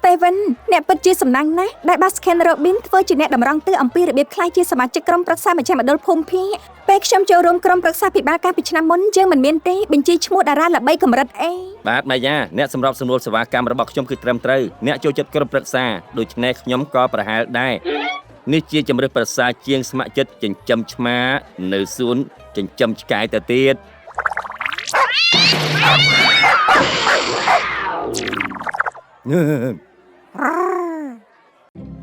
Steven អ្នកពិតជាសំណាងណាស់ដែលបាសខេនរ៉ូប៊ីនធ្វើជាអ្នកតម្រង់ទិសអំពីរបៀបខ្លាយជាសមាជិកក្រុមប្រឹក្សាមជ្ឈមណ្ឌលភូមិភាគពេលខ្ញុំចូលរួមក្រុមប្រឹក្សាពិបាលកាលពីឆ្នាំមុនយើងមិនមានទេបញ្ជីឈ្មោះតារាល្បីកម្រិត A បាទម៉ាយ៉ាអ្នកសម្របសម្រួលសេវាកម្មរបស់ខ្ញុំគឺត្រឹមត្រូវអ្នកចូលចិត្តក្រុមប្រឹក្សាដូច្នេះខ្ញុំក៏ប្រហែលដែរនេះជាជំរើសប្រសើរជាងស្ម័គ្រចិត្តចិញ្ចឹមឆ្មានៅសួនចិញ្ចឹមឆ្កែទៅទៀត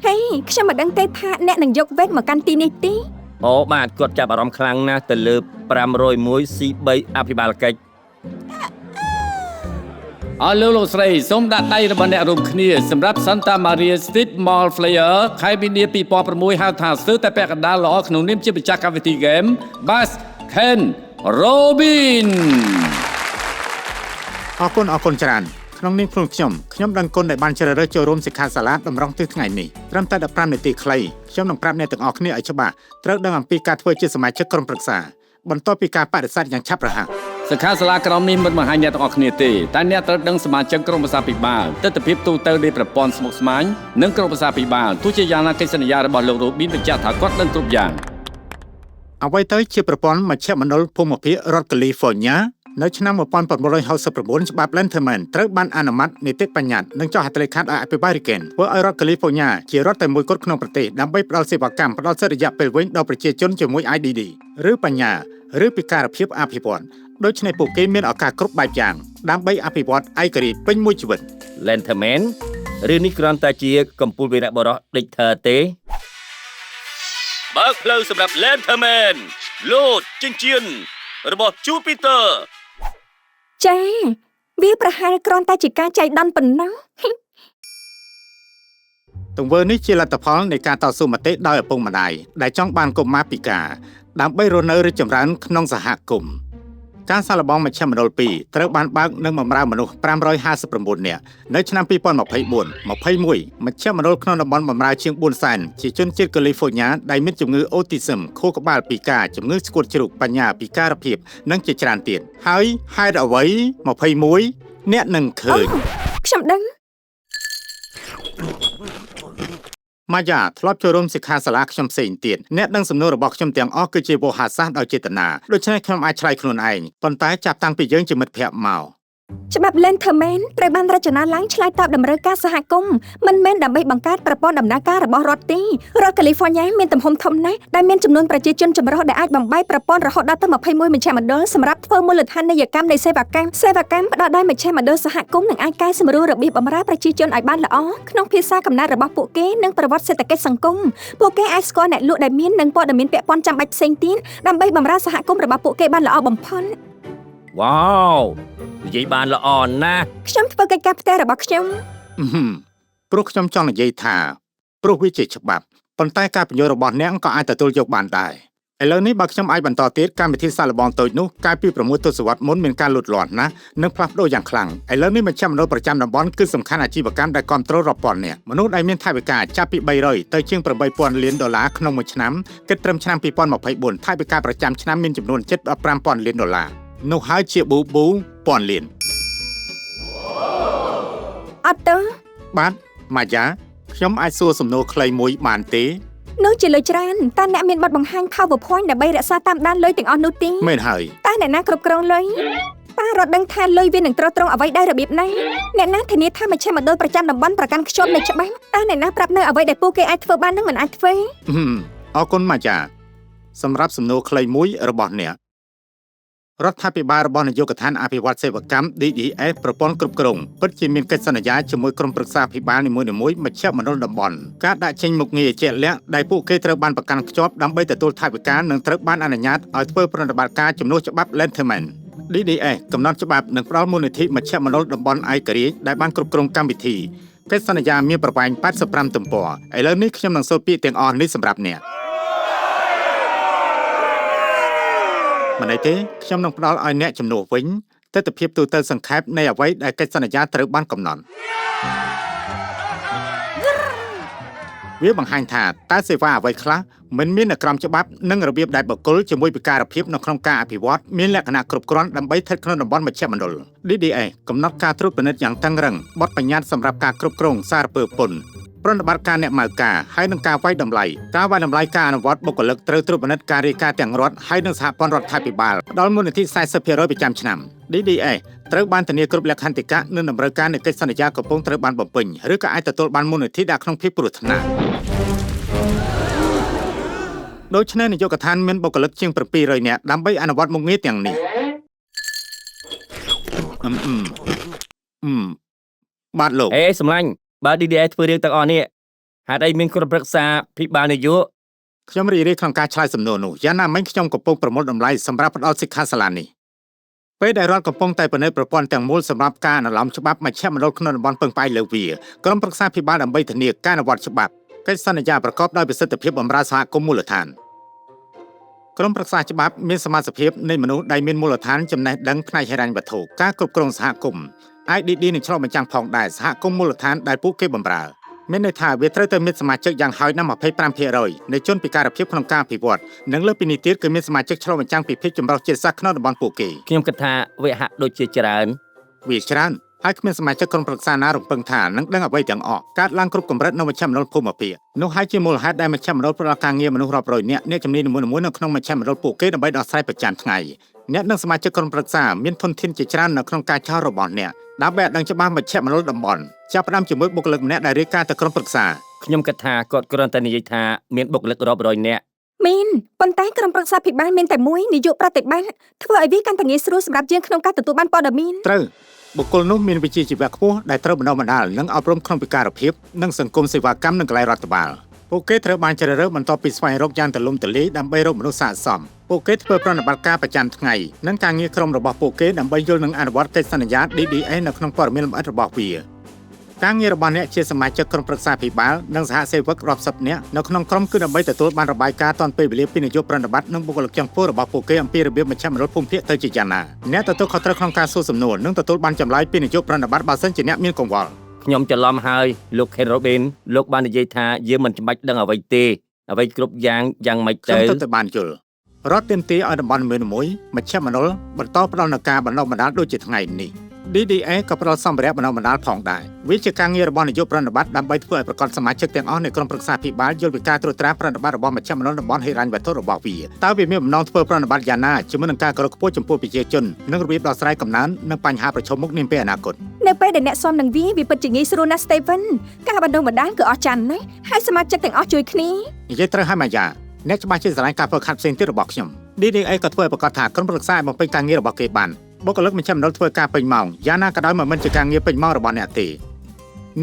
ហេខ្ញុំមិនដឹងទេថាអ្នកនឹងយកវេកមកកាន់ទីនេះទេអូបាទគាត់ចាប់អារម្មណ៍ខ្លាំងណាស់ទៅលើ 501C3 អភិបាលកិច្ចអរលោកស្រីសូមដាក់ដៃរបស់អ្នករួមគ្នាសម្រាប់ Santa Maria Street Mall Flyer ខែមីនា2006ហៅថាស្ទើរតែពាក់កណ្ដាលល្អក្នុងនាមជាម្ចាស់កម្មវិធី Game Bass Ken Robin អរគុណច្រើនក្នុងនាមខ្ញុំដឹងគុណដែលបានជ្រើសរើសចូលរួមសិក្ខាសាលាតម្រង់ទិសថ្ងៃនេះត្រឹមតែ15នាទីខ្លីខ្ញុំនឹងប្រាប់អ្នកទាំងអស់គ្នាឲ្យច្បាស់ត្រូវដឹងអំពីការធ្វើជាសមាជិកក្រុមប្រឹក្សាបន្ទាប់ពីការបដិសេធយ៉ាងឆាប់រហ័សសិក្ខាសាលាក្រុមនេះមិនបង្ហាញអ្នកទាំងអស់គ្នាទេតែអ្នកត្រូវដឹងសមាជិកក្រុមប្រឹក្សាពិបាលទិដ្ឋភាពទូទៅនៃប្រព័ន្ធស្មុគស្មាញនិងក្រុមប្រឹក្សាពិបាលទោះជាយ៉ាងណាកិច្ចសន្យារបស់លោករ៉ូប៊ីនបញ្ជាក់ថាគាត់ដឹងគ្រប់យ៉ាងអ្វីទៅជាប្រព័ន្ធមជ្ឈមណ្ឌលភូមិភាគរដ្ឋកាលីហ្វ័រញ៉ានៅឆ្នាំ1969ច្បាប់ Lanterman ត្រូវបានអនុម័តនីតិបញ្ញត្តិនិងចុះហត្ថលេខាឲ្យអភិបាល Reagan ធ្វើឲ្យរដ្ឋកាលីហ្វ័រញ៉ាជារដ្ឋតែមួយគត់ក្នុងប្រទេសដើម្បីផ្ដល់សេវាកម្មផ្ដល់សិទ្ធិរយៈពេលវែងដល់ប្រជាជនជាមួយ IDD ឬបញ្ញាឬពិការភាពអភិវឌ្ឍដូច្នេះពួកគេមានឱកាសគ្រប់បែបយ៉ាងដើម្បីអភិវឌ្ឍឯករាជ្យពេញមួយជីវិត Lanterman ឬនេះគ្រាន់តែជាកម្ពុជាវីរៈបុរសដេកធើទេបើកផ្លូវសម្រាប់ Lanterman លោតចិញ្ចៀនរបស់ Jupiterចាវាប្រហែលគ្រាន់តែជាការចៃដន្យប៉ុណ្ណោះទង្វើនេះជាលទ្ធផលនៃការតស៊ូមតិដោយឪពុកម្ដាយដែលចង់បានកុមារពិការដើម្បីរស់នៅរីកចម្រើនក្នុងសហគមន៍ការសាកល្បងមជ្ឈមណ្ឌល2ត្រូវបានបើកនិងបម្រើមនុស្ស559នាក់នៅឆ្នាំ2024-21មជ្ឈមណ្ឌលក្នុងតំបន់បម្រើជាង400,000ជាជនជាតិកាលីហ្វ័រញ៉ាដែលមានជំងឺអូទីសឹមខួរក្បាលពិការជំងឺស្គួតជ្រូកបញ្ញាពិការភាពនិងជាច្រើនទៀតហើយហេតុអ្វី21អ្នកនឹងឃើញខ្ញុំដឹងម៉ាយ៉ាធ្លាប់ចូលរួមសិក្ខាសាលាខ្ញុំផ្សេងទៀតអ្នកដឹងសំណួររបស់ខ្ញុំទាំងអស់គឺជាវោហារសាស្ត្រដោយចេតនាដូច្នេះខ្ញុំអាចឆ្លើយខ្លួនឯងប៉ុន្តែចាប់តាំងពីយើងជាមិត្តភក្តិមកច្បាប់ Lanterman ត្រូវបានរចនាឡើងឆ្លើយតបតម្រូវការសហគមន៍មិនមែនដើម្បីបង្កើតប្រព័ន្ធដំណើរការរបស់រដ្ឋទេរដ្ឋកាលីហ្វ័រញ៉ាមានទំហំធំណាស់ដែលមានចំនួនប្រជាជនចម្រុះដែលអាចបំបែកប្រព័ន្ធរហូតដល់ទៅ21មជ្ឈមណ្ឌលសម្រាប់ធ្វើមូលដ្ឋានីយកម្មនៃសេវាកម្មផ្ដល់ដោយមជ្ឈមណ្ឌលសហគមន៍នឹងអាចកែសម្រួលរបៀបបម្រើប្រជាជនឲ្យបានល្អក្នុងភាសាកំណើតរបស់ពួកគេនិងប្រវត្តិសេដ្ឋកិច្ចសង្គមពួកគេអាចស្គាល់អ្នកលក់ដែលមាននិងព័ត៌មានពាក់ព័ន្ធចាំបាច់ផ្សេងទៀតដើម្បីបម្រើសហគមន៍របស់ពួកគេបានល្អបំផុតវ៉ាវនិយាយបានល្អណាស់ខ្ញុំធ្វើកិច្ចការផ្ទះរបស់ខ្ញុំព្រោះខ្ញុំចង់និយាយថាព្រោះវាជាច្បាប់ប៉ុន្តែការបញ្យល់របស់អ្នកក៏អាចទទួលយកបានដែរឥឡូវនេះបើខ្ញុំអាចបន្តទៀតកម្មវិធីសាកល្បងតូចនោះកាលពី6ទសវត្សរ៍មុនមានការលូតលាស់ណាស់និងផ្លាស់ប្ដូរយ៉ាងខ្លាំងឥឡូវនេះមជ្ឈមណ្ឌលប្រចាំតំបន់គឺសំខាន់អាជីវកម្មដែលគ្រប់គ្រងរាប់ពាន់នាក់មនុស្សដែលមានថវិកាចាប់ពី300ទៅជាង$8,000 លានក្នុងមួយឆ្នាំគិតត្រឹមឆ្នាំ2024ថវិកាប្រចាំឆ្នាំមានចំនួនជិត$15,000 លាននោះហើយជាប៊ូពាន់លានអត់ទៅបាទម៉ាយ៉ាខ្ញុំអាចសួរសំណួរខ្លីមួយបានទេនោះជាលុយច្រើនតើអ្នកមានបទបង្ហាញ PowerPoint ដើម្បីរក្សាតាមដានលុយទាំងអស់នោះទេមែនហើយតើអ្នកណាគ្រប់គ្រងលុយប៉ារត់ដឹងថាលុយវានឹងត្រង់អ្វីដែររបៀបណាអ្នកណាធានាថាមជ្ឈមណ្ឌលប្រចាំតំបន់ប្រកាន់ខ្ជាប់នៅច្បាប់តើអ្នកណាប្រាប់នៅអ្វីដែលពួកគេអាចធ្វើបាននិងមិនអាចធ្វើអរគុណម៉ាយ៉ាសម្រាប់សំណួរខ្លីមួយរបស់អ្នករដ្ឋាភិបាលរបស់នាយកដ្ឋានអភិវឌ្ឍសេវាកម្ម DDS ប្រព័ន្ធគ្រប់គ្រងពិតជាមានកិច្ចសន្យាជាមួយក្រុមប្រឹក្សាភិបាលនីមួយៗមជ្ឈមណ្ឌលតំបន់ការដាក់ចេញមុខងារជាក់លាក់ដែលពួកគេត្រូវបានប្រកាន់ខ្ជាប់ដើម្បីទទួលថវិកានិងត្រូវបានអនុញ្ញាតឲ្យធ្វើប្រតិបត្តិការជំនួសច្បាប់ Lanterman DDS កំណត់ច្បាប់និងផ្ដល់មូលនិធិមជ្ឈមណ្ឌលតំបន់ឯករាជ្យដែលបានគ្រប់គ្រងកម្មវិធីកិច្ចសន្យាមានប្រវែង85ទំព័រឥឡូវនេះខ្ញុំនឹងសូត្រពាក្យទាំងអស់នេះសម្រាប់អ្នកមិនអីទេខ្ញុំនឹងផ្ដល់ឲ្យអ្នកជំនួសវិញទិដ្ឋភាពទូទៅសង្ខេបនៃអ្វីដែលកិច្ចសន្យាត្រូវបានកំណត់ វាបង្ហាញថាតើសេវាអ្វីខ្លះមិនមាននៅក្រមច្បាប់និងរបៀបដែលបុគ្គលជាមួយពិការភាពនៅក្នុងការអភិវឌ្ឍមានលក្ខណៈគ្រប់គ្រាន់ដើម្បីស្ថិតក្នុងតំបន់មជ្ឈមណ្ឌល DDA កំណត់ការត្រួតពិនិត្យយ៉ាងតឹងរ៉ឹងបទបញ្ញត្តិសម្រាប់ការគ្រប់គ្រងសារពើពន្ធប្រតិបត្តិការអ្នកម៉ៅការហើយនឹងការវាយតម្លៃការអនុវត្តបុគ្គលិកត្រូវត្រួតពិនិត្យការរាយការណ៍ទាំងរដ្ឋហើយនឹងសហព័ន្ធរដ្ឋាភិបាលផ្ដល់មូលនិធិ 40% ប្រចាំឆ្នាំ DDA ត្រូវបានធានាគ្រប់លក្ខន្តិកៈនិងតម្រូវការនៃកិច្ចសន្យាកំពុងត្រូវបានបំពេញឬក៏អាចទទួលបានមូលនិធិដាក់ក្នុងភាពគ្រោះថ្នាក់ដូច្នេះនាយកដ្ឋានមានបុគ្គលិកជាង700នាក់ដើម្បីអនុវត្តមុខងារទាំងនេះបាទលោកអេសម្លាញ់បើ DDA ធ្វើរឿងទាំងអស់នេះហេតុអីមានក្រុមប្រឹក្សាភិបាលនយោបាយខ្ញុំរីករាយក្នុងការឆ្លើយសំណួរនោះយ៉ាងណាមិញខ្ញុំកំពុងប្រមូលតម្លៃសម្រាប់ផ្ដល់សិក្ខាសាលានេះពេលដែលរដ្ឋកំពុងតែពិនិត្យប្រព័ន្ធទាំងមូលសម្រាប់ការអនុលោមច្បាប់មជ្ឈមណ្ឌលក្នុងតំបន់ពឹងផ្អែកលើវាក្រុមប្រឹក្សាភិបាលដើម្បីធានាការអនុវត្តច្បាប់កិច្ចសន្យាប្រកបដោយប្រសិទ្ធភាពបម្រើសហគមន៍មូលដ្ឋានក្រុមប្រឹក្សាច្បាប់មានសមាជិកភាពនៃមនុស្សដែលមានមូលដ្ឋានចំណេះដឹងផ្នែកហិរញ្ញវត្ថុការគ្រប់គ្រងសហគមន៍ IDD នឹងឆ្លុះបញ្ចាំងផងដែរសហគមន៍មូលដ្ឋានដែលពួកគេបម្រើមានន័យថាវាត្រូវតែមានសមាជិកយ៉ាងហោចណាស់ 25% នៃជនពិការភាពក្នុងការអភិវឌ្ឍនិងលើសពីនេះទៀតគឺមានសមាជិកឆ្លុះបញ្ចាំងពីភាពចម្រុះជាតិសាសន៍ក្នុងតំបន់ពួកគេខ្ញុំគិតថាវាហាក់ដូចជាច្រើនវាច្រើនហើយគ្មានសមាជិកក្រុមប្រឹក្សាណារំពឹងថានឹងដឹងអ្វីទាំងអស់កើតឡើងគ្រប់កម្រិតនៅមជ្ឈមណ្ឌលភូមិភាគនោះហើយជាមូលហេតុដែលមជ្ឈមណ្ឌលផ្ដល់ការងារមនុស្សរាប់រយនាក់អ្នកជំនាញនីមួយៗនៅក្នុងមជ្ឈមណ្ឌលពួកគេដើម្បីដោះស្រាយប្រចាំថ្ងៃអ្នកនិងសមាជិកក្រុមប្រឹក្សាមានធនធានជាច្រើននៅក្នុងការចោទរបស់អ្នកដើម្បីដឹងច្បាស់មជ្ឈមណ្ឌលតំបន់ចាប់ផ្ដើមជាមួយបុគ្គលិកម្នាក់ដែលរាយការណ៍ទៅក្រុមប្រឹក្សាខ្ញុំគិតថាគាត់គ្រាន់តែនិយាយថាមានបុគ្គលិករាប់រយនាក់មានប៉ុន្តែក្រុមប្រឹក្សាភិបាលមានតែមួយនាយកប្រតិបត្តិធ្វើឲ្យវាកាន់តែងាយស្រួលសម្រាប់យើងក្នុងការទទួលបានព័ត៌មានត្រូវបុគ្គលនោះមានវិជ្ជាជីវៈខ្ពស់ដែលត្រូវបណ្ដុះបណ្ដាលនិងអប់រំក្នុងពិការភាពនិងសង្គមសេវាកម្មនិងកន្លែងរដ្ឋបាលពួកគេត្រូវបានជ្រើសរើសបន្ទាប់ពីស្វែងរកយ៉ាងទូលំទូលាយដើម្បីរកមនុស្សស័ក្តិសមពួកគេធ្វើប្រតិបត្តិការប្រចាំថ្ងៃនិងការងារក្រុមរបស់ពួកគេដើម្បីយល់និងអនុវត្តកិច្ចសន្យា DDA នៅក្នុងព័ត៌មានលម្អិតរបស់វាការងាររបស់អ្នកជាសមាជិកក្រុមប្រឹក្សាភិបាលនិងសហសេវករាប់សិបនាក់នៅក្នុងក្រុមគឺដើម្បីទទួលបានរបាយការណ៍ទាន់ពេលវេលាពីនាយកប្រតិបត្តិនិងបុគ្គលិកជាន់ខ្ពស់របស់ពួកគេអំពីរបៀបមជ្ឈមណ្ឌលភូមិភាគទៅជាយ៉ាងណាអ្នកទទួលខុសត្រូវក្នុងការសួរសំណួរនិងទទួលបានចម្លើយពីនាយកប្រតិបត្តិបើសិនជាអ្នកមានកង្វល់ខ្ញុំច្រឡំហើយលោក Ken Robin លោកបាននិយាយថាយើងមិនច្បាច់ដឹងអ្វីទេអ្វីគ្រប់យ៉ាងម៉េចទៅខ្ញុំទៅបានយល់រដ្ឋទាមទារឲ្យតំបន់មួយមជ្ឈមណ្ឌលបន្តផ្ដល់នូវការបណ្ដុះបណ្ដាលដូចជាថ្ងៃនេះ DDA ក៏ផ្ដល់សម្ភារៈបណ្ដុះបណ្ដាលផងដែរវាជាការងាររបស់នាយកប្រតិបត្តិដើម្បីធ្វើឲ្យប្រកាសសមាជិកទាំងអស់នៃក្រុមប្រឹក្សាភិបាលយល់ពីការត្រួតត្រាប្រតិបត្តិរបស់មជ្ឈមណ្ឌលតំបន់ហិរញ្ញវត្ថុរបស់វាតើវាមានបំណងធ្វើប្រតិបត្តិយ៉ាងណាជាមួយនឹងការគោរពខ្ពស់ចំពោះប្រជាជននិងរបៀបដោះស្រាយកំណើននិងបញ្ហាប្រឈមមុខនាពេលអនាគតនៅពេលដែលអ្នកសមនឹងវាពិតជាងាយស្រួលណាស់ Steven ការបណ្ដុះបណ្ដាលគឺអស្ចារ្យណាស់ហើយសមាជិកទាំងអស់ជួយគ្នានិយាយត្រូវហើយម៉ាយ៉ាអ្នកច្បាស់ជាស្រឡាញ់ការហ្វឹកហាត់ផ្សេងទៀតរបស់ខ្ញុំ DDA ក៏ធ្វើឲ្យប្រកាសថាក្រុមប្រឹក្សាបំពេញការងាររបស់គេបានបុគ្គលិកមជ្ឈមណ្ឌលធ្វើការពេញម៉ោងយ៉ាងណាក៏ដោយមិនជាការងារពេញម៉ោងរបស់អ្នកទេ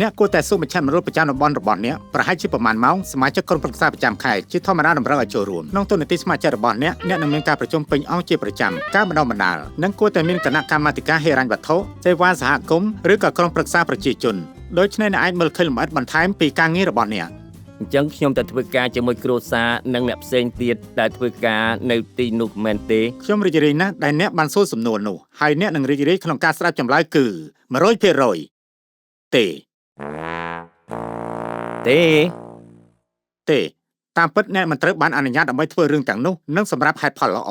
អ្នកគួរតែសួរមជ្ឈមណ្ឌលប្រចាំតំបន់របស់អ្នកប្រហែលជាប្រមាណម៉ោងសមាជិកក្រុមប្រឹក្សាប្រចាំខែជាធម្មតាតម្រូវឲ្យចូលរួមក្នុងទូនាទីស្ម័គ្រចិត្តរបស់អ្នកនឹងមានការប្រជុំពេញអង្គជាប្រចាំការបណ្ដុះបណ្ដាលនិងគួរតែមានគណៈកម្មាធិការហិរញ្ញវត្ថុសេវាសហគមន៍ឬក៏ក្រុមប្រឹក្សាប្រជាជនដូច្នេះអ្នកអាចមើលឃើញលម្អិតបន្ថែមពីការងាររបស់អ្នកអញ្ចឹងខ្ញុំតែធ្វើការជាមួយគ្រួសារនិងអ្នកផ្សេងទៀតដែលធ្វើការនៅទីនោះមែនទេខ្ញុំរីករាយណាស់ដែលអ្នកបានសួរសំណួរនោះហើយអ្នកនឹងរីករាយក្នុងការស្ដាប់ចម្លើយគឺ 100% ទេតាមពិតអ្នកមិនត្រូវបានអនុញ្ញាតដើម្បីធ្វើរឿងទាំងនោះនិងសម្រាប់ហេតុផលល្អ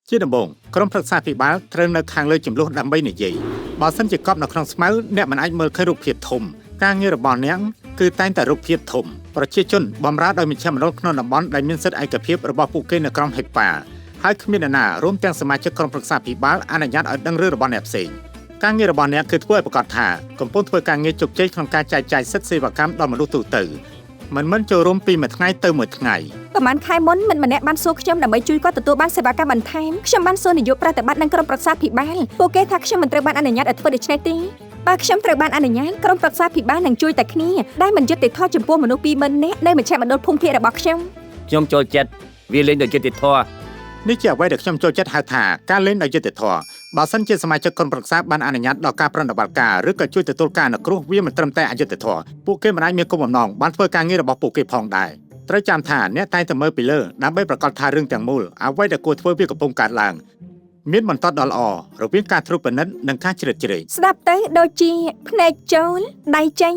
ជាដំបូងក្រុមប្រឹក្សាភិបាលត្រូវនៅខាងលើចំនួនដើម្បីនិយាយបើសិនជាកប់នៅក្នុងស្មៅអ្នកមិនអាចមើលឃើញរូបភាពធំការងាររបស់អ្នកគឺតែងតែរូបភាពធំប្រជាជនបម្រើដោយមជ្ឈមណ្ឌលក្នុងតំបន់ដែលមានសិទ្ធិឯកភាពរបស់ពួកគេនៅក្រុងហេប៉ាហើយគ្មាននរណារួមទាំងសមាជិកក្រុមប្រឹក្សាភិបាលអនុញ្ញាតឲ្យដឹងរឿងរបស់អ្នកផ្សេងការងាររបស់អ្នកគឺធ្វើឲ្យប្រកាសថាកំពុងធ្វើការងារជោគជ័យក្នុងការចែកចាយសិទ្ធិសេវាកម្មដល់មនុស្សទូទៅមិនចូលរួមពីមួយថ្ងៃទៅមួយថ្ងៃប្រហែលខែមុនមិតម្នាក់បានសួរខ្ញុំដើម្បីជួយគាត់ទទួលបានសេវាកម្មបន្ថែមខ្ញុំបានសួរនាយកប្រតិបត្តិនិងក្រុមប្រឹក្សាភិបាលពួកគេថាខ្ញុំមិនត្រូវបានអនុញ្ញាតឲ្យធ្វើដូច្នេះទេបើខ្ញុំត្រូវបានអនុញ្ញាតក្រុមប្រឹក្សាភិបាលនឹងជួយតែគ្នាដែលមិនយុត្តិធម៌ចំពោះមនុស្ស 20000 នាក់នៅមជ្ឈមណ្ឌលភូមិភាគរបស់ខ្ញុំចូលចិត្តវាលេងដោយយុត្តិធម៌នេះជាអ្វីដែលខ្ញុំចូលចិត្តហៅថាការលេងដោយយុត្តិធម៌បើសិនជាសមាជិកក្រុមប្រឹក្សាបានអនុញ្ញាតដល់ការប្រតិបត្តិការឬក៏ជួយទទួលការអនុគ្រោះវាមិនត្រឹមតែអយុត្តិធម៌ពួកគេមិនអាចមានគោលបំណងបានធ្វើការងាររបស់ពួកគេផងដែរត្រូវចាំថាអ្នកតែងតែមើលពីលើដើម្បីប្រកាសថារឿងទាំងមូលអ្វីដែលគួរធ្វើវាកំពុងកើតឡើងមានបន្តដ៏ល្អរវាងការត្រួតពិនិត្យនិងការជ្រៀតជ្រែកស្ដាប់ទៅដូចជាភ្នែកចូលដៃចេញ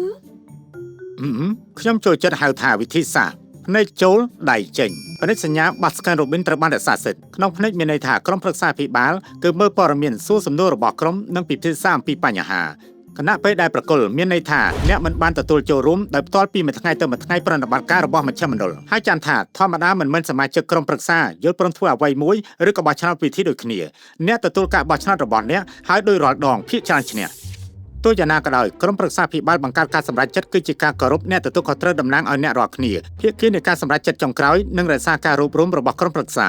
ខ្ញុំចូលចិត្តហៅថាវិធីសាស្ត្រភ្នែកចូលដៃចេញពាណិជ្ជសញ្ញា Baskin Robbins ត្រូវបានរក្សាសិទ្ធិក្នុងភ្នែកមានន័យថាក្រុមប្រឹក្សាអភិបាលគឺមើលព័ត៌មានសួរសំណួររបស់ក្រុមនិងពិភាក្សាអំពីបញ្ហាគណៈពេលដែលប្រគល់មានន័យថាអ្នកមិនបានទទួលចូលរួមដោយផ្ទាល់ពីមួយថ្ងៃទៅមួយថ្ងៃប្រតិបត្តិការរបស់មជ្ឈមណ្ឌលហើយចាំថាធម្មតាមិនមែនសមាជិកក្រុមប្រឹក្សាយល់ព្រមធ្វើអ្វីមួយឬក៏បោះឆ្នោតវិធីដូចគ្នាអ្នកទទួលការបោះឆ្នោតរបស់អ្នកហើយដោយរាល់ដងភាគច្រើនឈ្នះទោះយ៉ាងណាក៏ដោយក្រុមប្រឹក្សាភិបាលបង្កើតការសម្រេចចិត្តគឺជាការគោរពអ្នកទទួលខុសត្រូវតំណាងឲ្យអ្នករាល់គ្នាភាគីនៃការសម្រេចចិត្តចុងក្រោយនិងរក្សាការរួបរวมរបស់ក្រុមប្រឹក្សា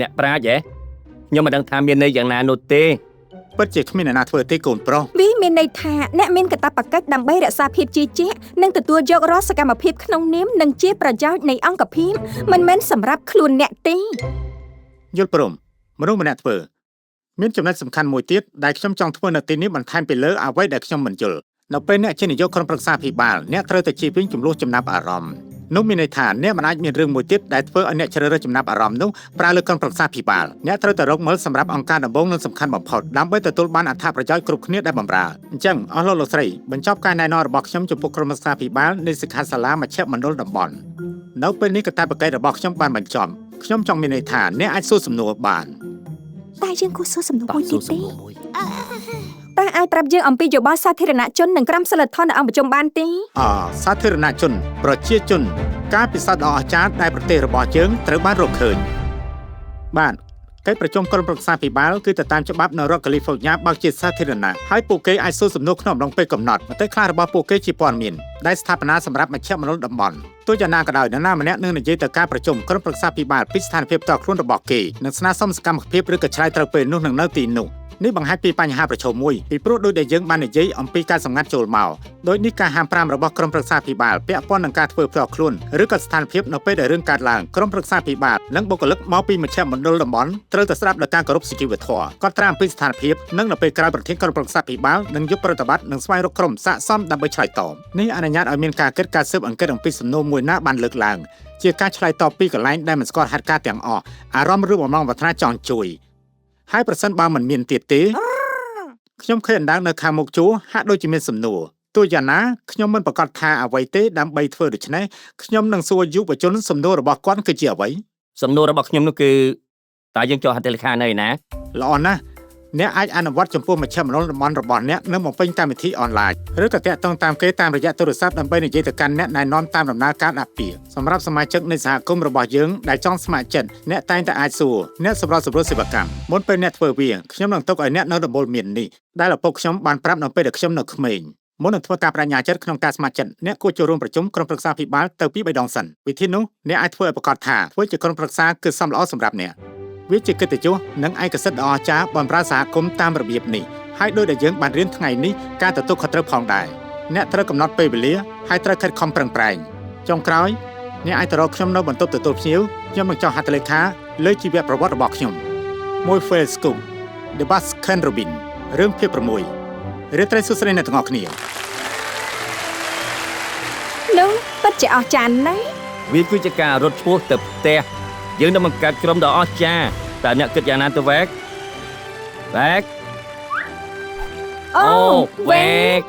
អ្នកប្រាជ្ញខ្ញុំមិនដឹងថាមានន័យយ៉ាងណានោះទេពិតជាគ្មានអ្នកណាធ្វើទេកូនប្រុសវាមានន័យថាអ្នកមានកាតព្វកិច្ចដើម្បីរក្សាភាពជឿជាក់និងទទួលយករាល់សកម្មភាពក្នុងនាមនិងជាប្រយោជន៍នៃអង្គភាពមិនមែនសម្រាប់ខ្លួនអ្នកទេយល់ព្រមមនុស្សម្នាក់ធ្វើមានចំណុចសំខាន់មួយទៀតដែលខ្ញុំចង់ធ្វើនៅទីនេះបន្ថែមពីលើអ្វីដែលខ្ញុំមិនយល់នៅពេលអ្នកជានាយកក្រុមប្រឹក្សាភិបាលអ្នកត្រូវតែជៀសវាងចំនួនចំណាប់អារម្មណ៍នោះមានន័យថាអ្នកមិនអាចមានរឿងមួយទៀតដែលធ្វើឲ្យអ្នកជ្រើសរើសចំណាប់អារម្មណ៍នោះប្រើលើក្រុមប្រឹក្សាភិបាលអ្នកត្រូវតែរកមើលសម្រាប់អង្គការដំបូងនិងសំខាន់បំផុតដើម្បីទទួលបានអត្ថប្រយោជន៍គ្រប់គ្នាដែលបម្រើអញ្ចឹងអស់លោកស្រីបញ្ចប់ការណែនាំរបស់ខ្ញុំចំពោះក្រុមប្រឹក្សាភិបាលនៃសិក្ខាសាលាមជ្ឈមណ្ឌលតំបន់នៅពេលនេះកាតព្វកិច្ចរបស់ខ្ញុំបានបញ្ចប់ខ្ញុំចង់មានន័យថាអ្នកអាចសួរសំណួរបានតែយើងគួរសួរសំណួរមួយទៀតទេតែអាចប្រាប់យើងអំពីយោបល់សាធារណជននិងក្រមសីលធម៌នៅអង្គប្រជុំបានទេសាធារណជនប្រជាជនការពិសោធន៍ដ៏អស្ចារ្យដែលប្រទេសរបស់យើងត្រូវបានរកឃើញបាទកិច្ចប្រជុំក្រុមប្រឹក្សាភិបាលគឺទៅតាមច្បាប់នៅរដ្ឋកាលីហ្វ័រញ៉ាបើកជាសាធារណៈហើយពួកគេអាចសួរសំណួរក្នុងអំឡុងពេលកំណត់មតិខ្លះរបស់ពួកគេជាព័ត៌មានដែលស្ថាបនាសម្រាប់មជ្ឈមណ្ឌលតំបន់ទោះយ៉ាងណាក៏ដោយនរណាម្នាក់នឹងនិយាយទៅការប្រជុំក្រុមប្រឹក្សាភិបាលពីស្ថានភាពផ្ទាល់ខ្លួនរបស់គេនិងស្នើសុំសកម្មភាពឬក៏ឆ្លើយត្រូវពេលនោះនឹងនៅទីនោះនេះបង្ហាញពីបញ្ហាប្រឈមមួយពីព្រោះដូចដែលយើងបាននិយាយអំពីការសម្ងាត់ចូលមកដោយនេះការហាម5របស់ក្រុមប្រឹក្សាភិបាលពាក់ព័ន្ធនឹងការធ្វើផ្ទាល់ខ្លួនឬក៏ស្ថានភាពនៅពេលដែលរឿងកើតឡើងក្រុមប្រឹក្សាភិបាលនិងបុគ្គលិកមកពីមជ្ឈមណ្ឌលតំបន់ត្រូវតែស្ដាប់ដល់ការគោរពសិទ្ធិវធម៌កត់ត្រាអំពីស្ថានភាពនិងនៅពេលក្រោយប្រធានក្រុមប្រឹក្សាភិបាលនឹងយកប្រតិបត្តិនិងស្វែងរកក្រុមស័ក្តិសមដើម្បីឆ្លើយតបនេះអនុញ្ញាតឲ្យមានការគិតការស៊ើបអង្កេតអំពីសំណួរមួយណាបានលើកឡើងជាការឆ្លើយតបពីកន្លែងដែលមិនស្គាល់ហេតុការណ៍ទាំងអស់អារម្មណ៍ឬបំណងប្រាថ្នាចង់ជួយហើយប្រសិនបើមិនមានទៀតទេខ្ញុំឃើញអណ្ដើកនៅខាងមុខជួរហាក់ដូចជាមានសំណួរទោះយ៉ាងណាខ្ញុំមិនប្រកាសថាអ្វីទេដើម្បីធ្វើដូច្នេះខ្ញុំនឹងសួរយុវជនសំណួររបស់គាត់គឺជាអ្វីសំណួររបស់ខ្ញុំនោះគឺតើយើងចុះហត្ថលេខានៅឯណាល្អណាស់អ្នកអាចអនុវត្តចំពោះមជ្ឈមណ្ឌលតំបន់របស់អ្នកនៅបំពេញកម្មវិធីអនឡាញឬក៏តាក់ទងតាមគេតាមរយៈទូរស័ព្ទដើម្បីនិយាយទៅកាន់អ្នកណែនាំតាមដំណើរការដាក់ពាក្យសម្រាប់សមាជិកនៃសហគមន៍របស់យើងដែលចង់ស្ម័គ្រចិត្តអ្នកតែងតែអាចសួរអ្នកសម្របសម្រួលសេវាកម្មមុនពេលអ្នកធ្វើវាខ្ញុំនឹងទុកឲ្យអ្នកនៅដំបូលមាននេះដែលឪពុកខ្ញុំបានប្រាប់នៅពេលដែលខ្ញុំនៅក្មេងមុននឹងធ្វើការបដិញ្ញាចិត្តក្នុងការស្ម័គ្រចិត្តអ្នកគួរចូលរួមប្រជុំក្រុមប្រឹក្សាភិបាលទៅពី3ដងសិនវិធីនោះអ្នកអាចធ្វើឲ្យប្រកាសថាធ្វើជាក្រុមប្រឹក្សាគឺសមល្អសម្រាប់អ្នកវាជាកិត្តិយសនិងឯកសិទ្ធិដ៏អស្ចារ្យបម្រើសហគមន៍តាមរបៀបនេះហើយដោយដែលយើងបានរៀនថ្ងៃនេះការទទួលខុសត្រូវផងដែរអ្នកត្រូវកំណត់ពេលវេលាហើយត្រូវខិតខំប្រឹងប្រែងចុងក្រោយអ្នកអាចទៅរកខ្ញុំនៅបន្ទប់ទទួលភ្ញៀវខ្ញុំនឹងចុះហត្ថលេខាលើជីវប្រវត្តិរបស់ខ្ញុំមួយ Facebook The Baskin Robbins រឿងភាព6រាត្រីសួស្តីអ្នកទាំងអស់គ្នានោះពិតជាអស្ចារ្យណាស់វាគឺជាការរត់ឆ្ពោះទៅផ្ទះយើងនឹងបង្កើតក្រុមដ៏អស្ចារ្យតើអ្នកគិតយ៉ាងណាទៅវែកអូវែក